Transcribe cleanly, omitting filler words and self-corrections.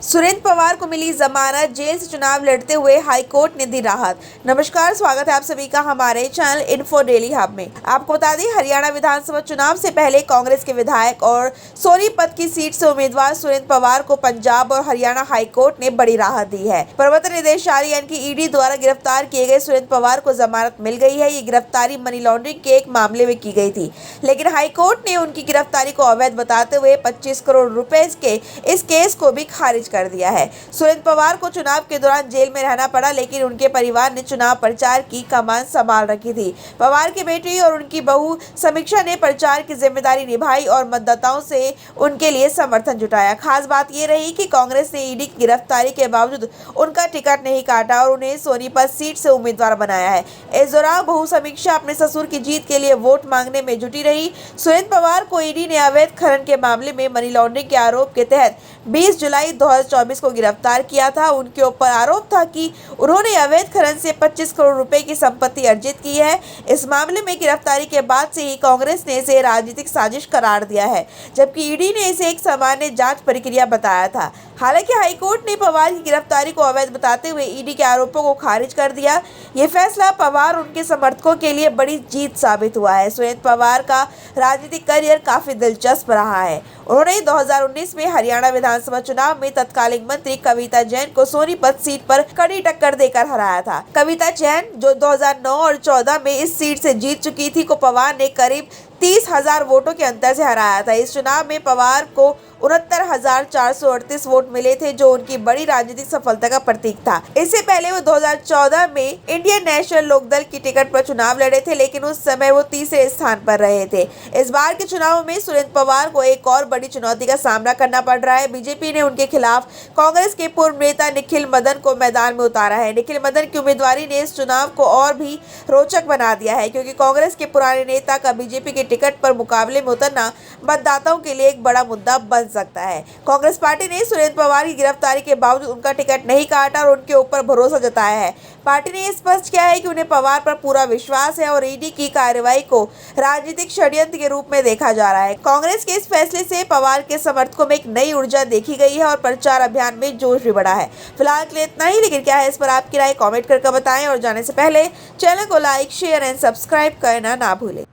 सुरेंद्र पवार को मिली जमानत, जेल से चुनाव लड़ते हुए हाईकोर्ट ने दी राहत। नमस्कार, स्वागत है आप सभी का हमारे चैनल इन्फो डेली हब में। आपको बता दें, हरियाणा विधानसभा चुनाव से पहले कांग्रेस के विधायक और सोनीपत की सीट से उम्मीदवार सुरेंद्र पवार को पंजाब और हरियाणा हाईकोर्ट ने बड़ी राहत दी है। प्रवर्तन निदेशालय यानी कि ईडी द्वारा गिरफ्तार किए गए सुरेंद्र पवार को जमानत मिल गई है। ये गिरफ्तारी मनी लॉन्ड्रिंग के एक मामले में की गई थी, लेकिन हाईकोर्ट ने उनकी गिरफ्तारी को अवैध बताते हुए 25 करोड़ रुपए के इस केस को भी खारिज कर दिया है। सुरेंद्र पवार को चुनाव के दौरान जेल में रहना पड़ा, लेकिन उनके परिवार ने चुनाव प्रचार की कमान संभाल रखी थी। पवार की बेटी और उनकी बहू समीक्षा ने प्रचार की जिम्मेदारी निभाई और मतदाताओं से उनके लिए समर्थन जुटाया। खास बात ये रही कि कांग्रेस ने ईडी की गिरफ्तारी के बावजूद उनका टिकट नहीं काटा और उन्हें सोनीपत सीट से उम्मीदवार बनाया है। इस दौरान बहू समीक्षा अपने ससुर की जीत के लिए वोट मांगने में जुटी रही। सुरेंद्र पवार को ईडी ने अवैध खनन के मामले में मनी लॉन्ड्रिंग के आरोप के तहत 20 जुलाई 2024 को गिरफ्तार किया था। उनके ऊपर आरोप था कि उन्होंने अवैध खनन से 25 करोड़ रुपए की संपत्ति अर्जित की है। इस मामले में गिरफ्तारी के बाद से ही कांग्रेस ने इसे राजनीतिक साजिश करार दिया है, जबकि ईडी ने इसे एक सामान्य जांच प्रक्रिया बताया था। हालांकि हाईकोर्ट ने पवार की गिरफ्तारी को अवैध बताते हुए ईडी के आरोपों को खारिज कर दिया। ये फैसला पवार और उनके समर्थकों के लिए बड़ी जीत साबित हुआ है। सुरेंद्र पवार का राजनीतिक करियर काफी दिलचस्प रहा है। उन्होंने 2019 में हरियाणा विधानसभा चुनाव में तत्कालीन मंत्री कविता जैन को सोनीपत सीट पर कड़ी टक्कर देकर हराया था। कविता जैन, जो 2009 और 2014 में इस सीट से जीत चुकी थी, को पवार ने करीब 30,000 वोटों के अंतर से हराया था। इस चुनाव में पवार को 69,438 वोट मिले थे, जो उनकी बड़ी राजनीतिक सफलता का प्रतीक था। इससे पहले वो 2014 में इंडियन नेशनल लोकदल की टिकट पर चुनाव लड़े थे, लेकिन उस समय वो तीसरे स्थान पर रहे थे। इस बार के चुनाव में सुरेंद्र पवार को एक और बड़ी चुनौती का सामना करना पड़ रहा है। बीजेपी ने उनके खिलाफ कांग्रेस के पूर्व नेता निखिल मदन को मैदान में उतारा है। निखिल मदन की उम्मीदवारी ने इस चुनाव को और भी रोचक बना दिया है, क्योंकि कांग्रेस के पुराने नेता का बीजेपी के टिकट पर मुकाबले में उतरना मतदाताओं के लिए एक बड़ा मुद्दा बन सकता है। कांग्रेस पार्टी ने सुरेंद्र पवार की गिरफ्तारी के बावजूद उनका टिकट नहीं काटा और उनके ऊपर भरोसा जताया है। पार्टी ने स्पष्ट किया है कि उन्हें पवार पर पूरा विश्वास है और ईडी की कार्रवाई को राजनीतिक षड्यंत्र के रूप में देखा जा रहा है। कांग्रेस के इस फैसले से पवार के समर्थकों में एक नई ऊर्जा देखी गई है और प्रचार अभियान में जोश भी बढ़ा है। फिलहाल के लिए इतना ही, लेकिन क्या है इस पर आपकी राय कमेंट करके बताएं और जाने से पहले चैनल को लाइक, शेयर एंड सब्सक्राइब करना ना भूलें।